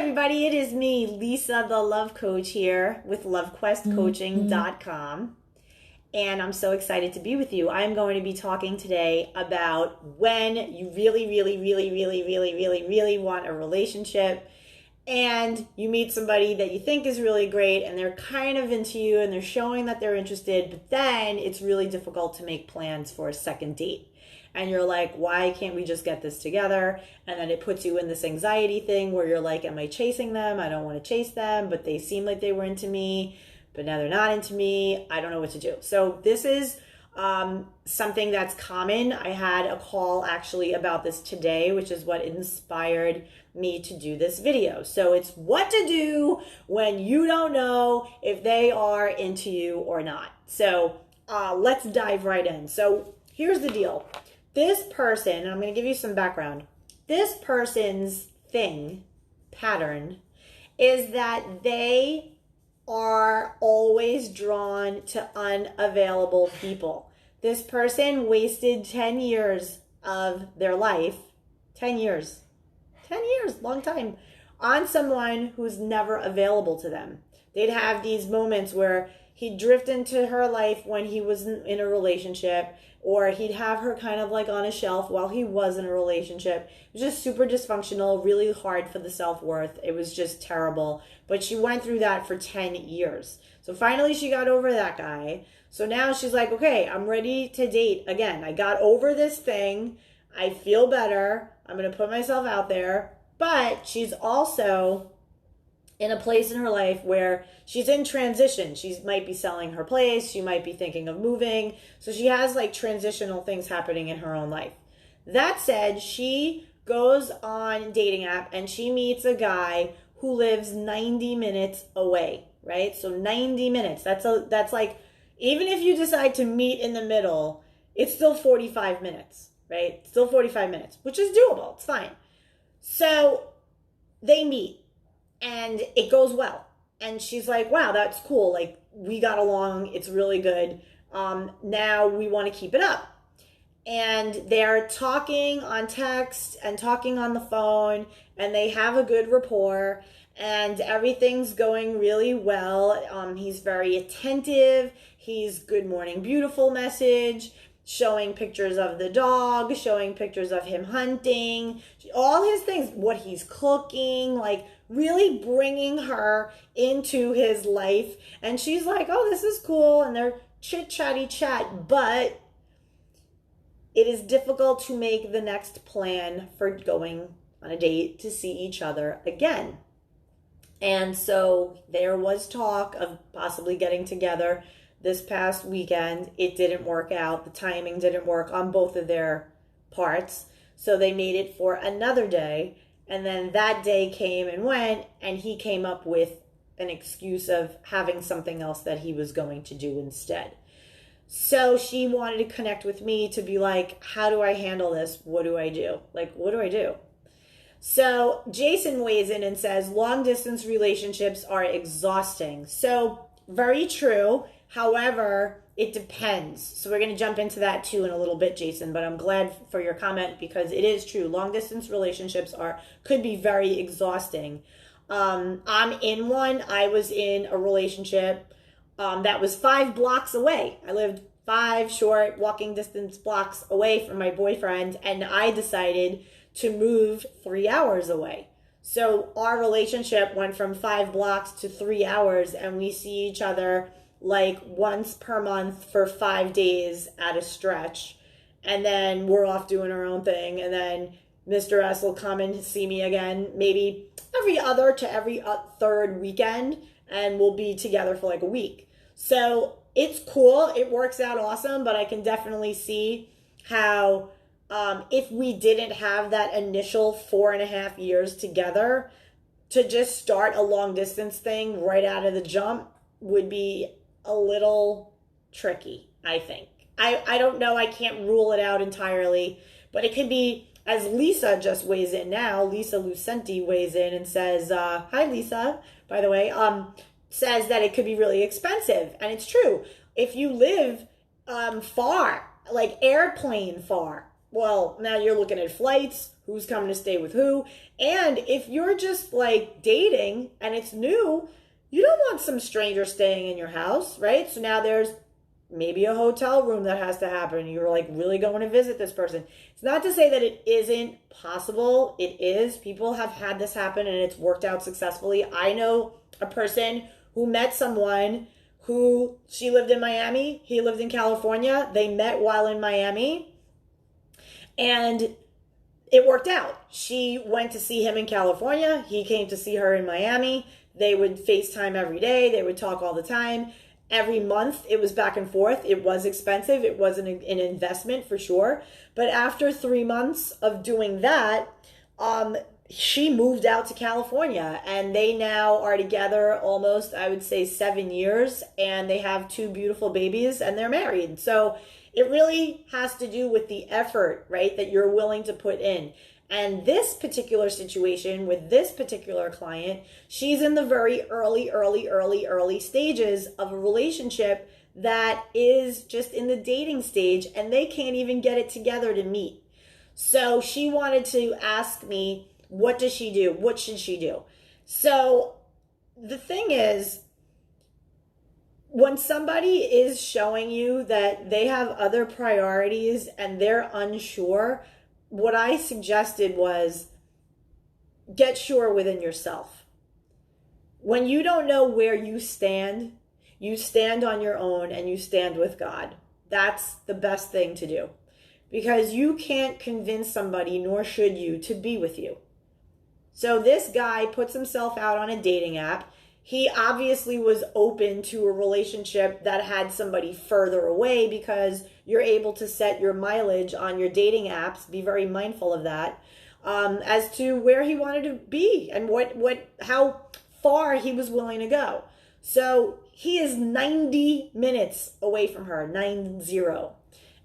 everybody, it is me, Lisa, the love coach here with lovequestcoaching.com. And I'm so excited to be with you. I'm going to be talking today about when you really want a relationship and you meet somebody that you think is really great and they're kind of into you and they're showing that they're interested, but then it's really difficult to make plans for a second date. And you're like, why can't we just get this together? And then it puts you in this anxiety thing where you're like, am I chasing them? I don't want to chase them, but they seem like they were into me, but now they're not into me. I don't know what to do. So this is something that's common. I had a call actually about this today, which is what inspired me to do this video. So it's what to do when you don't know if they are into you or not. So let's dive right in. So here's the deal. This person, and I'm going to give you some background, this person's pattern, is that they are always drawn to unavailable people. This person wasted 10 years of their life, 10 years, long time, on someone who's never available to them. They'd have these moments where he'd drift into her life when he was in a relationship, or he'd have her kind of like on a shelf while he was in a relationship. It was just super dysfunctional, really hard for the self-worth. It was just terrible. But she went through that for 10 years. So finally she got over that guy. So now she's like, okay, I'm ready to date again. I got over this thing. I feel better. I'm going to put myself out there. But she's also in a place in her life where she's in transition. She might be selling her place. She might be thinking of moving. So she has like transitional things happening in her own life. That said, she goes on dating app and she meets a guy who lives 90 minutes away, right? So 90 minutes, that's like, even if you decide to meet in the middle, it's still 45 minutes, right? Still 45 minutes, which is doable. It's fine. So they meet. And it goes well. And she's like, wow, that's cool. Like, we got along. It's really good. Now we want to keep it up. And they're talking on text and talking on the phone. And they have a good rapport. And everything's going really well. He's very attentive. He's good morning, beautiful message. Showing pictures of the dog. Showing pictures of him hunting. All his things. What he's cooking. Like, really bringing her into his life. And she's like, oh, this is cool. And they're chit-chatty chat. But it is difficult to make the next plan for going on a date to see each other again. And so there was talk of possibly getting together this past weekend. It didn't work out. The timing didn't work on both of their parts. So they made it for another day. And then that day came and went, and he came up with an excuse of having something else that he was going to do instead. So she wanted to connect with me to be like, how do I handle this? What do I do? Like, what do I do? So Jason weighs in and says, long distance relationships are exhausting. So very true. However, it depends. So we're going to jump into that too in a little bit, Jason, but I'm glad for your comment because it is true. Long distance relationships could be very exhausting. I'm in one. I was in a relationship that was 5 blocks away. I lived 5 short walking distance blocks away from my boyfriend, and I decided to move 3 hours away. So our relationship went from 5 blocks to 3 hours, and we see each other like once per month for 5 days at a stretch. And then we're off doing our own thing. And then Mr. S will come and see me again, maybe every other to every third weekend. And we'll be together for like a week. So it's cool. It works out awesome. But I can definitely see how if we didn't have that initial 4.5 years together, to just start a long distance thing right out of the jump would be a little tricky, I think. I don't know. I can't rule it out entirely, but it could be, as Lisa just weighs in now, Lisa Lucenti weighs in and says, hi, Lisa, by the way, says that it could be really expensive. And it's true. If you live far, like airplane far, well, now you're looking at flights, who's coming to stay with who. And if you're just like dating and it's new, you don't want some stranger staying in your house, right? So now there's maybe a hotel room that has to happen. You're like really going to visit this person. It's not to say that it isn't possible. It is. People have had this happen and it's worked out successfully. I know a person who met someone who, she lived in Miami, he lived in California. They met while in Miami and it worked out. She went to see him in California. He came to see her in Miami. They would FaceTime every day. They would talk all the time. Every month it was back and forth. It was expensive. It was an investment for sure. But after 3 months of doing that, she moved out to California and they now are together almost, I would say, 7 years, and they have 2 beautiful babies and they're married. So it really has to do with the effort, right, that you're willing to put in. And this particular situation with this particular client, she's in the very early stages of a relationship that is just in the dating stage, and they can't even get it together to meet. So she wanted to ask me, what does she do? What should she do? So the thing is, when somebody is showing you that they have other priorities and they're unsure, what I suggested was get sure within yourself. When you don't know where you stand on your own and you stand with God. That's the best thing to do, because you can't convince somebody, nor should you, to be with you. So this guy puts himself out on a dating app. He obviously was open to a relationship that had somebody further away, because you're able to set your mileage on your dating apps. Be very mindful of that, as to where he wanted to be and how far he was willing to go. So he is 90 minutes away from her, 90.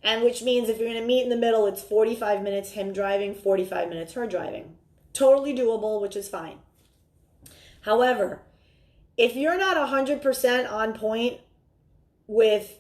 And which means if you're going to meet in the middle, it's 45 minutes him driving, 45 minutes her driving. Totally doable, which is fine. However, if you're not 100% on point with,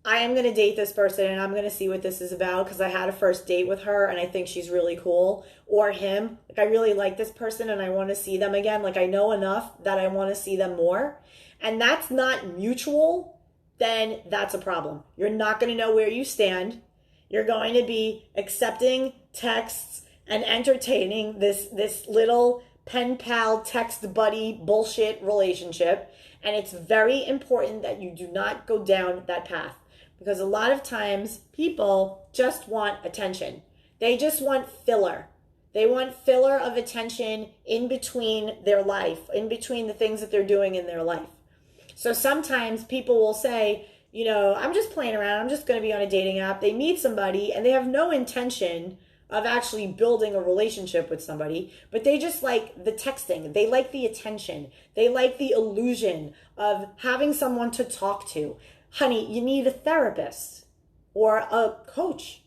I am going to date this person and I'm going to see what this is about because I had a first date with her and I think she's really cool, or him, like I really like this person and I want to see them again, like I know enough that I want to see them more, and that's not mutual, then that's a problem. You're not going to know where you stand. You're going to be accepting texts and entertaining this little pen pal text buddy bullshit relationship, and it's very important that you do not go down that path, because a lot of times people just want attention. They just want filler. They want filler of attention in between their life, in between the things that they're doing in their life. So sometimes people will say, you know, I'm just playing around, I'm just going to be on a dating app. They meet somebody and they have no intention of actually building a relationship with somebody, but they just like the texting. They like the attention. They like the illusion of having someone to talk to. Honey, you need a therapist or a coach,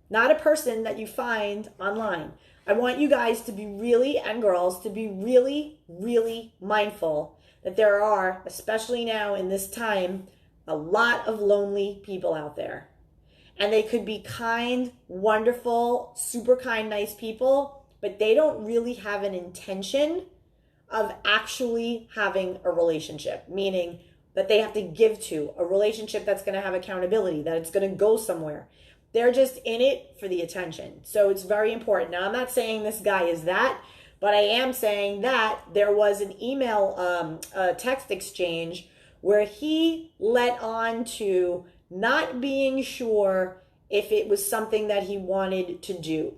not a person that you find online. I want you guys to be really, and girls, to be really, really mindful that there are, especially now in this time, a lot of lonely people out there. And they could be kind, wonderful, super kind, nice people, but they don't really have an intention of actually having a relationship, meaning that they have to give to a relationship that's going to have accountability, that it's going to go somewhere. They're just in it for the attention. So it's very important. Now, I'm not saying this guy is that, but I am saying that there was an email, text exchange where he let on to not being sure if it was something that he wanted to do,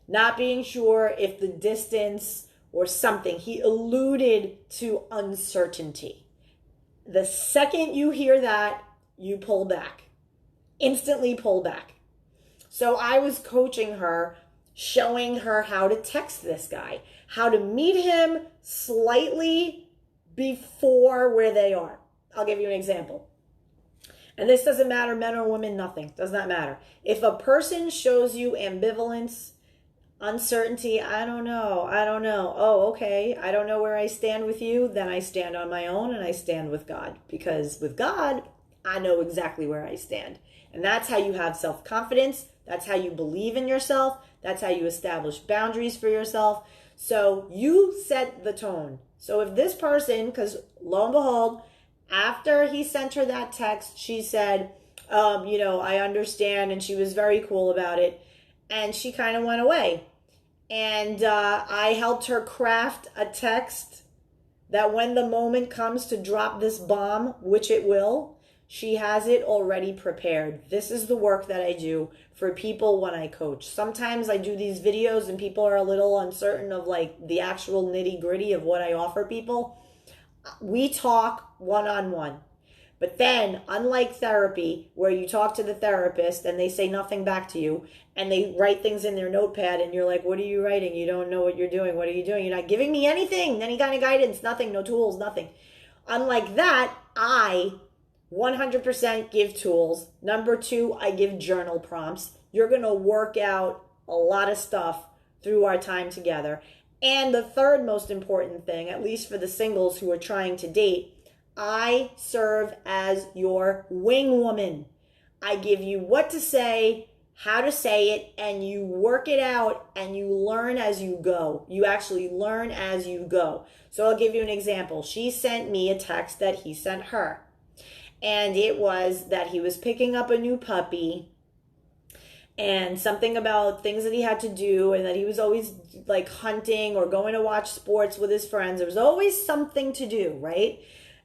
not being sure if the distance or something. He alluded to uncertainty. The second you hear that, you pull back. Instantly pull back. So I was coaching her, showing her how to text this guy, how to meet him slightly before where they are. I'll give you an example. And this doesn't matter, men or women, nothing. Does not matter. If a person shows you ambivalence, uncertainty, I don't know. Oh, okay. I don't know where I stand with you. Then I stand on my own and I stand with God. Because with God, I know exactly where I stand. And that's how you have self-confidence. That's how you believe in yourself. That's how you establish boundaries for yourself. So you set the tone. So if this person, because lo and behold, after he sent her that text, she said, I understand. And she was very cool about it. And she kind of went away. And I helped her craft a text that when the moment comes to drop this bomb, which it will, she has it already prepared. This is the work that I do for people when I coach. Sometimes I do these videos and people are a little uncertain of like the actual nitty gritty of what I offer people. We talk one-on-one. But then, unlike therapy, where you talk to the therapist and they say nothing back to you, and they write things in their notepad, and you're like, what are you writing? You don't know what you're doing. What are you doing? You're not giving me anything, any kind of guidance, nothing, no tools, nothing. Unlike that, I 100% give tools. Number 2, I give journal prompts. You're going to work out a lot of stuff through our time together. And the third most important thing, at least for the singles who are trying to date, I serve as your wing woman. I give you what to say, how to say it, and you work it out and you learn as you go. You actually learn as you go. So I'll give you an example. She sent me a text that he sent her. And it was that he was picking up a new puppy and something about things that he had to do and that he was always like hunting or going to watch sports with his friends. There was always something to do, right?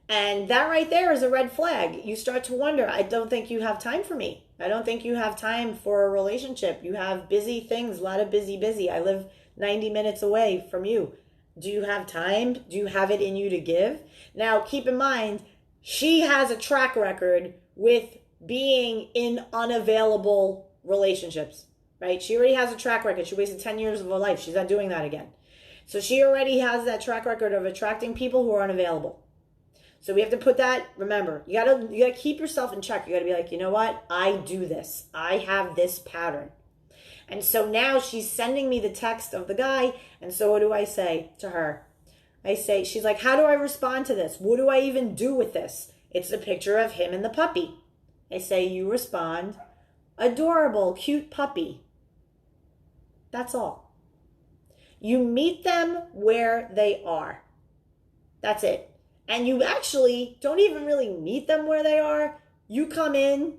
And that right there is a red flag. You start to wonder, I don't think you have time for me. I don't think you have time for a relationship. You have busy things, a lot of busy. I live 90 minutes away from you. Do you have time? Do you have it in you to give? Now, keep in mind, she has a track record with being in unavailable relationships, right? She already has a track record. She wasted 10 years of her life. She's not doing that again. So she already has that track record of attracting people who are unavailable. So we have to put that, remember, you gotta keep yourself in check. You gotta be like, you know what? I do this. I have this pattern. And so now she's sending me the text of the guy. And so what do I say to her? I say, she's like, how do I respond to this? What do I even do with this? It's a picture of him and the puppy. I say, you respond, adorable, cute puppy. That's all. You meet them where they are. That's it. And you actually don't even really meet them where they are. You come in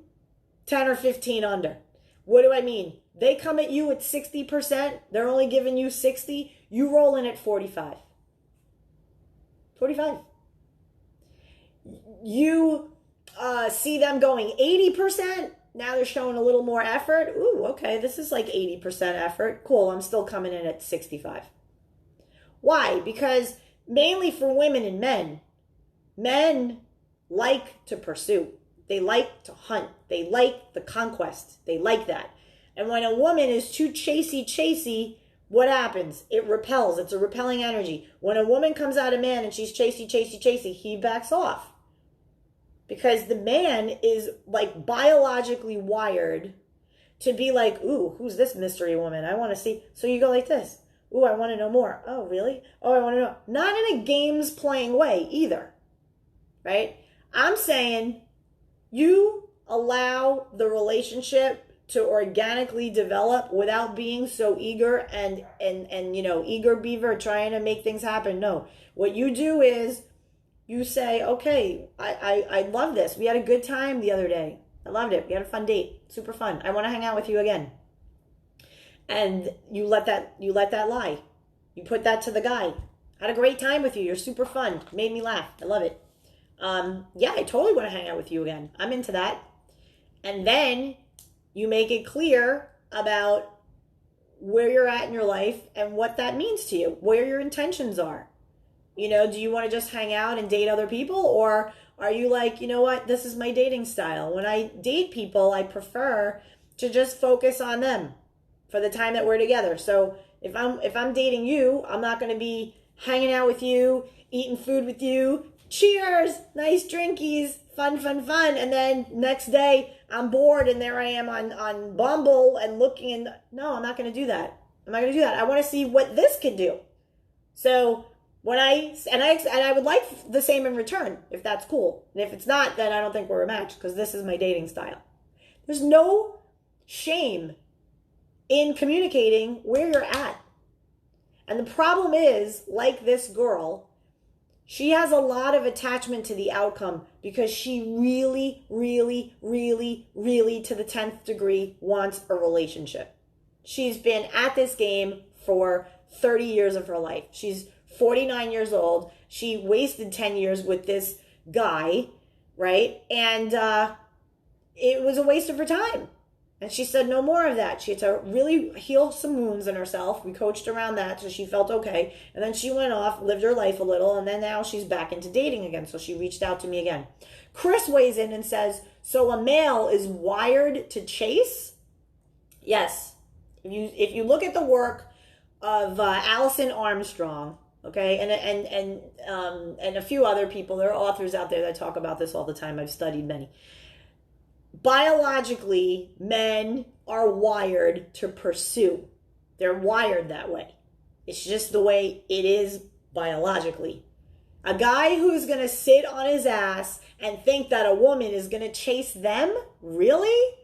10 or 15 under. What do I mean? They come at you at 60%. They're only giving you 60. You roll in at 45. 45. You see them going 80%. Now they're showing a little more effort. Ooh, okay, this is like 80% effort. Cool, I'm still coming in at 65. Why? Because mainly for women and men, men like to pursue. They like to hunt. They like the conquest. They like that. And when a woman is too chasey, what happens? It repels. It's a repelling energy. When a woman comes at a man and she's chasey, he backs off. Because the man is like biologically wired to be like, ooh, who's this mystery woman? I want to see. So you go like this. Ooh, I want to know more. Oh, really? Oh, I want to know. Not in a games playing way either. Right? I'm saying you allow the relationship to organically develop without being so eager and eager beaver trying to make things happen. No. What you do is you say, okay, I love this. We had a good time the other day. I loved it. We had a fun date. Super fun. I want to hang out with you again. And you let that lie. You put that to the guy. Had a great time with you. You're super fun. Made me laugh. I love it. Yeah, I totally want to hang out with you again. I'm into that. And then you make it clear about where you're at in your life and what that means to you, where your intentions are. You know, do you want to just hang out and date other people? Or are you like, you know what, this is my dating style. When I date people, I prefer to just focus on them for the time that we're together. So if I'm dating you, I'm not going to be hanging out with you, eating food with you. Cheers, nice drinkies, fun. And then next day I'm bored and there I am on Bumble and looking and no, I'm not going to do that. I'm not going to do that. I want to see what this can do. So when I would like the same in return, if that's cool. And if it's not, then I don't think we're a match because this is my dating style. There's no shame in communicating where you're at. And the problem is, like this girl, she has a lot of attachment to the outcome because she really, really, really, really, to the 10th degree, wants a relationship. She's been at this game for 30 years of her life. She's 49 years old. She wasted 10 years with this guy, right? And it was a waste of her time. And she said no more of that. She had to really heal some wounds in herself. We coached around that so she felt okay. And then she went off, lived her life a little, and then now she's back into dating again. So she reached out to me again. Chris weighs in and says, so a male is wired to chase? Yes. If you look at the work of Alison Armstrong, okay, and a few other people, there are authors out there that talk about this all the time. I've studied many. Biologically, men are wired to pursue. They're wired that way. It's just the way it is biologically. A guy who's going to sit on his ass and think that a woman is going to chase them? Really?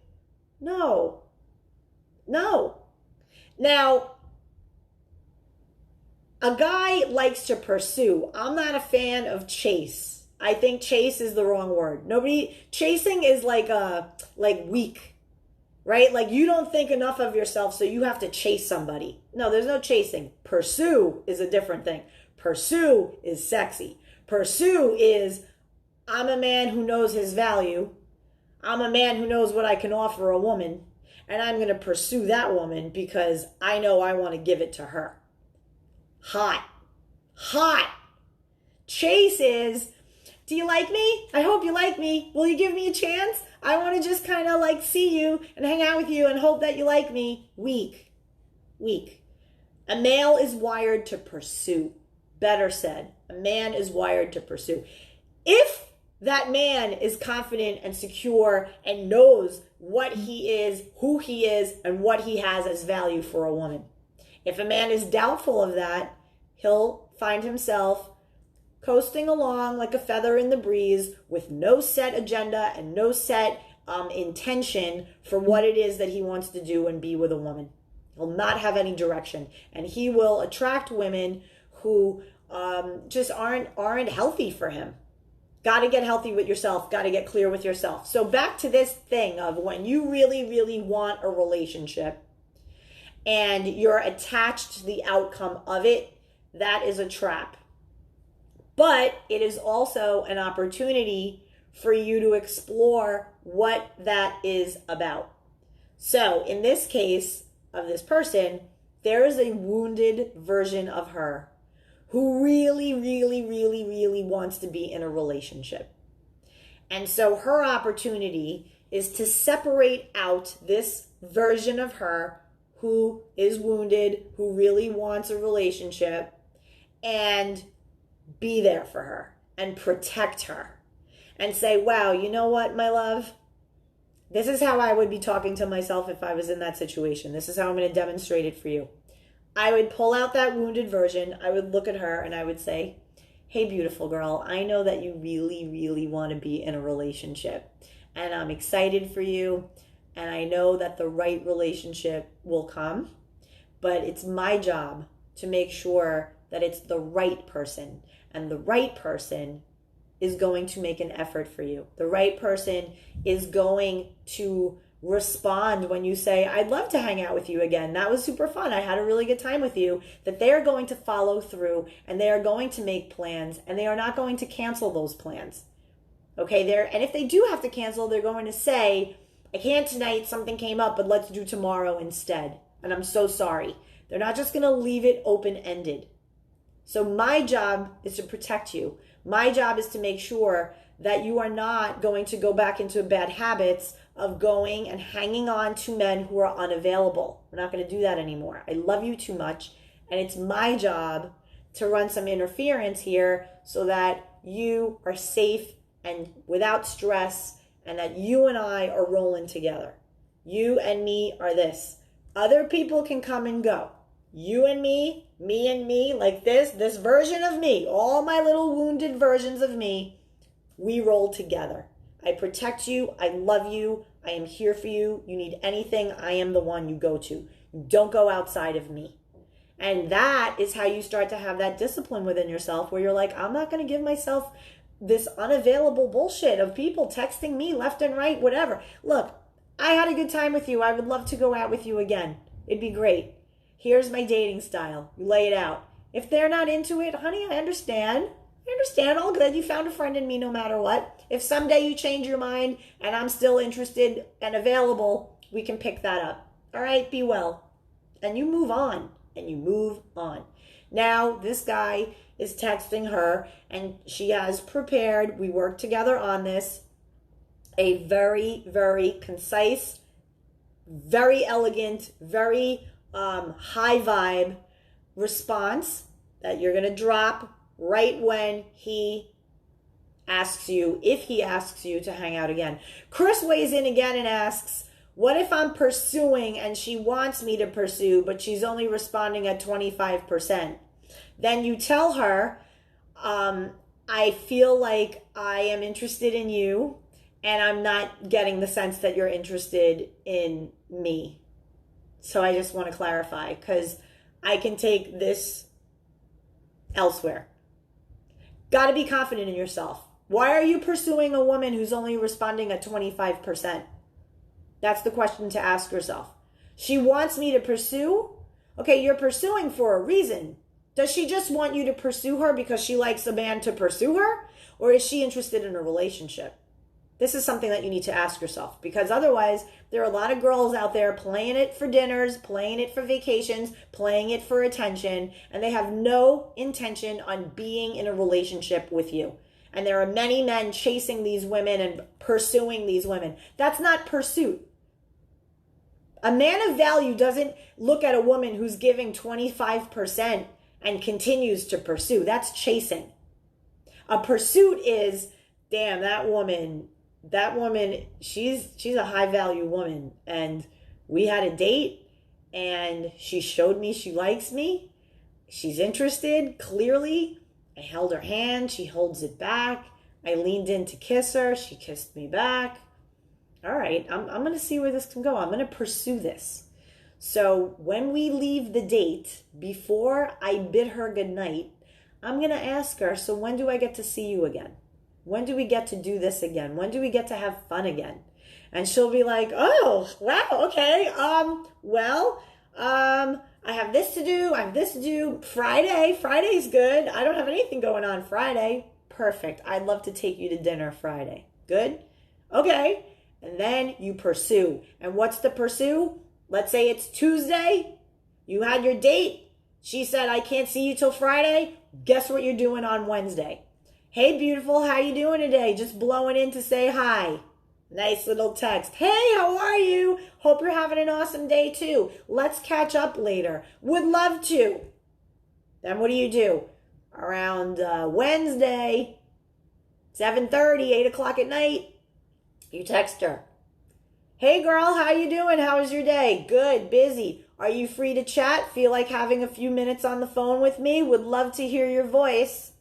No. Now, a guy likes to pursue. I'm not a fan of chase. I think chase is the wrong word. Chasing is like weak, right? Like you don't think enough of yourself, so you have to chase somebody. No, there's no chasing. Pursue is a different thing. Pursue is sexy. Pursue is, I'm a man who knows his value. I'm a man who knows what I can offer a woman, and I'm going to pursue that woman because I know I want to give it to her. Hot. Chase is, do you like me? I hope you like me. Will you give me a chance? I want to just kind of like see you and hang out with you and hope that you like me. Weak. A male is wired to pursue. Better said, a man is wired to pursue. If that man is confident and secure and knows what he is, who he is, and what he has as value for a woman. If a man is doubtful of that, he'll find himself coasting along like a feather in the breeze with no set agenda and no set intention for what it is that he wants to do and be with a woman. He'll not have any direction, and he will attract women who just aren't healthy for him. Got to get healthy with yourself. Got to get clear with yourself. So back to this thing of when you really, really want a relationship and you're attached to the outcome of it, that is a trap. But it is also an opportunity for you to explore what that is about. So in this case of this person, there is a wounded version of her who really, really, really, really wants to be in a relationship. And so her opportunity is to separate out this version of her who is wounded, who really wants a relationship, and be there for her and protect her and say, wow, you know what, my love? This is how I would be talking to myself if I was in that situation. This is how I'm going to demonstrate it for you. I would pull out that wounded version. I would look at her and I would say, hey, beautiful girl, I know that you really, really want to be in a relationship, and I'm excited for you, and I know that the right relationship will come, but it's my job to make sure that it's the right person. And the right person is going to make an effort for you. The right person is going to respond when you say, I'd love to hang out with you again. That was super fun. I had a really good time with you. That they are going to follow through and they are going to make plans and they are not going to cancel those plans. Okay, and if they do have to cancel, they're going to say, I can't tonight, something came up, but let's do tomorrow instead. And I'm so sorry. They're not just going to leave it open-ended. So my job is to protect you. My job is to make sure that you are not going to go back into bad habits of going and hanging on to men who are unavailable. We're not going to do that anymore. I love you too much, and it's my job to run some interference here so that you are safe and without stress, and that you and I are rolling together. You and me are this. Other people can come and go. You and me and me, like this version of me, all my little wounded versions of me, we roll together. I protect you. I love you. I am here for you. You need anything, I am the one you go to. Don't go outside of me. And that is how you start to have that discipline within yourself where you're like, I'm not going to give myself this unavailable bullshit of people texting me left and right, whatever. Look, I had a good time with you. I would love to go out with you again. It'd be great. Here's my dating style. You lay it out. If they're not into it, honey, I understand. All good. You found a friend in me no matter what. If someday you change your mind and I'm still interested and available, we can pick that up. All right, be well. And you move on. Now, this guy is texting her and she has prepared, we worked together on this, a very, very concise, very elegant, very high vibe response that you're going to drop right when he asks you, if he asks you to hang out again. Chris weighs in again and asks, what if I'm pursuing and she wants me to pursue, but she's only responding at 25%? Then you tell her, I feel like I am interested in you and I'm not getting the sense that you're interested in me. So I just want to clarify because I can take this elsewhere. Got to be confident in yourself. Why are you pursuing a woman who's only responding at 25%? That's the question to ask yourself. She wants me to pursue? Okay, you're pursuing for a reason. Does she just want you to pursue her because she likes a man to pursue her? Or is she interested in a relationship? This is something that you need to ask yourself, because otherwise there are a lot of girls out there playing it for dinners, playing it for vacations, playing it for attention, and they have no intention on being in a relationship with you. And there are many men chasing these women and pursuing these women. That's not pursuit. A man of value doesn't look at a woman who's giving 25% and continues to pursue. That's chasing. A pursuit is, damn, that woman, she's a high value woman. And we had a date and she showed me she likes me. She's interested, clearly. I held her hand. She holds it back. I leaned in to kiss her. She kissed me back. All right, I'm going to see where this can go. I'm going to pursue this. So when we leave the date, before I bid her goodnight, I'm going to ask her, so when do I get to see you again? When do we get to do this again? When do we get to have fun again? And she'll be like, oh, wow, okay. I have this to do. I have this to do. Friday's good. I don't have anything going on Friday. Perfect. I'd love to take you to dinner Friday. Good? Okay. And then you pursue. And what's the pursue? Let's say it's Tuesday. You had your date. She said, I can't see you till Friday. Guess what you're doing on Wednesday? Hey, beautiful, how you doing today? Just blowing in to say hi. Nice little text. Hey, how are you? Hope you're having an awesome day too. Let's catch up later. Would love to. Then what do? Around Wednesday, 7:30, 8 o'clock at night, you text her. Hey girl, how you doing? How was your day? Good, busy. Are you free to chat? Feel like having a few minutes on the phone with me? Would love to hear your voice.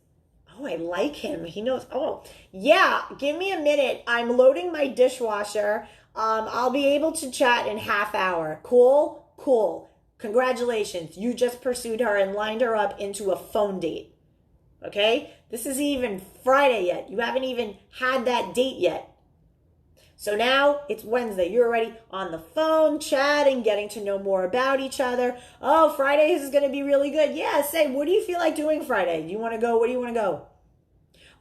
Oh, I like him. He knows. Oh, yeah. Give me a minute. I'm loading my dishwasher. I'll be able to chat in half hour. Cool? Cool. Congratulations. You just pursued her and lined her up into a phone date. Okay? This isn't even Friday yet. You haven't even had that date yet. So now it's Wednesday. You're already on the phone, chatting, getting to know more about each other. Oh, Fridays is going to be really good. Yeah, say, what do you feel like doing Friday? Do you want to go? Where do you want to go?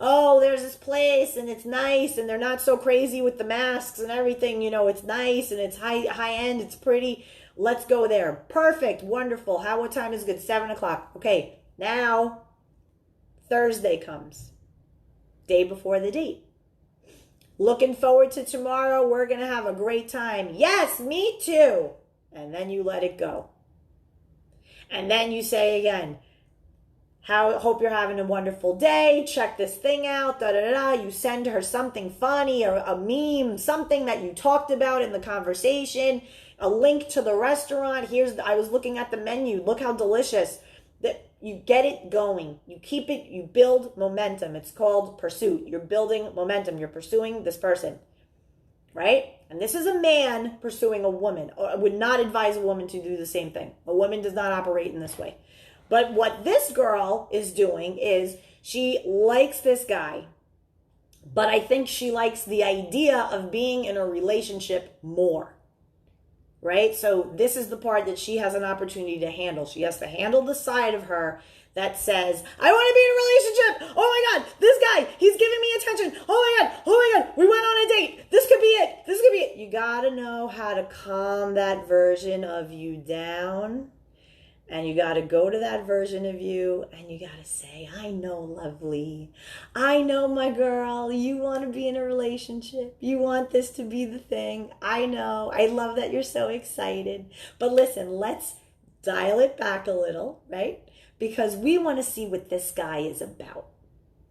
Oh, there's this place and it's nice and they're not so crazy with the masks and everything. You know, it's nice and it's high end. It's pretty. Let's go there. Perfect. Wonderful. What time is good? 7 o'clock. Okay. Now Thursday comes. Day before the date. Looking forward to tomorrow. We're going to have a great time. Yes, me too. And then you let it go. And then you say again, hope you're having a wonderful day. Check this thing out. Da, da, da, da. You send her something funny or a meme, something that you talked about in the conversation, a link to the restaurant. I was looking at the menu. Look how delicious. That you get it going. You keep it, you build momentum. It's called pursuit. You're building momentum. You're pursuing this person, right? And this is a man pursuing a woman. I would not advise a woman to do the same thing. A woman does not operate in this way. But what this girl is doing is she likes this guy, but I think she likes the idea of being in a relationship more. Right? So this is the part that she has an opportunity to handle. She has to handle the side of her that says, I want to be in a relationship. Oh my God, this guy, he's giving me attention. Oh my God, we went on a date. This could be it. This could be it. You got to know how to calm that version of you down. And you got to go to that version of you and you got to say, I know, lovely. I know, my girl, you want to be in a relationship. You want this to be the thing. I know. I love that you're so excited. But listen, let's dial it back a little, right? Because we want to see what this guy is about.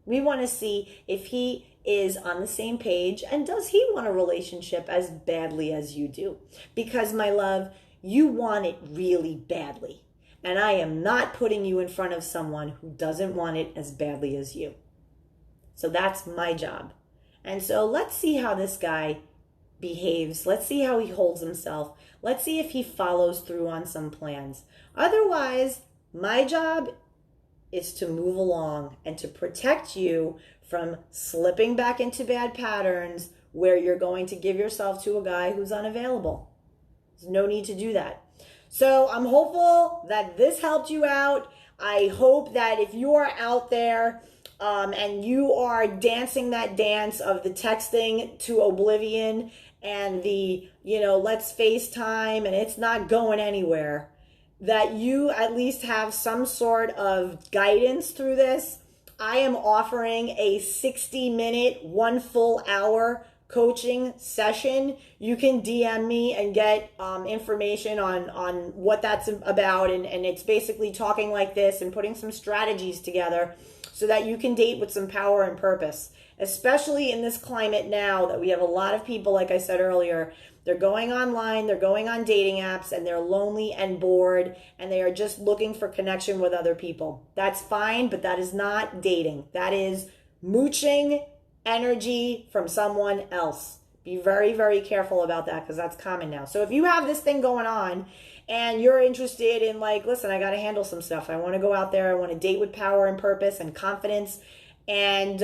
We want to see if he is on the same page and does he want a relationship as badly as you do? Because, my love, you want it really badly. And I am not putting you in front of someone who doesn't want it as badly as you. So that's my job. And so let's see how this guy behaves. Let's see how he holds himself. Let's see if he follows through on some plans. Otherwise, my job is to move along and to protect you from slipping back into bad patterns where you're going to give yourself to a guy who's unavailable. There's no need to do that. So I'm hopeful that this helped you out. I hope that if you are out there and you are dancing that dance of the texting to oblivion and the, let's FaceTime and it's not going anywhere, that you at least have some sort of guidance through this. I am offering a 60-minute, 1 full hour coaching session. You can DM me and get information on what that's about. And it's basically talking like this and putting some strategies together so that you can date with some power and purpose, especially in this climate now that we have a lot of people, like I said earlier, they're going online, they're going on dating apps, and they're lonely and bored, and they are just looking for connection with other people. That's fine, but that is not dating. That is mooching energy from someone else. Be very, very careful about that because that's common now. So if you have this thing going on and you're interested in listen, I got to handle some stuff. I want to go out there. I want to date with power and purpose and confidence. And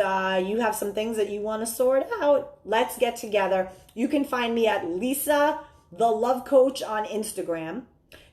you have some things that you want to sort out. Let's get together. You can find me at Lisa, the Love Coach on Instagram.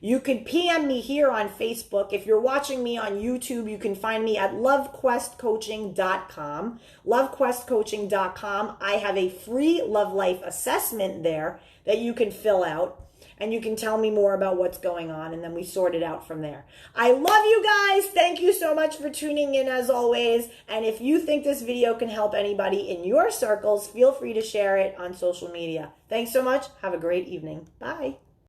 You can PM me here on Facebook. If you're watching me on YouTube, you can find me at lovequestcoaching.com. Lovequestcoaching.com. I have a free love life assessment there that you can fill out. And you can tell me more about what's going on, and then we sort it out from there. I love you guys. Thank you so much for tuning in as always. And if you think this video can help anybody in your circles, feel free to share it on social media. Thanks so much. Have a great evening. Bye.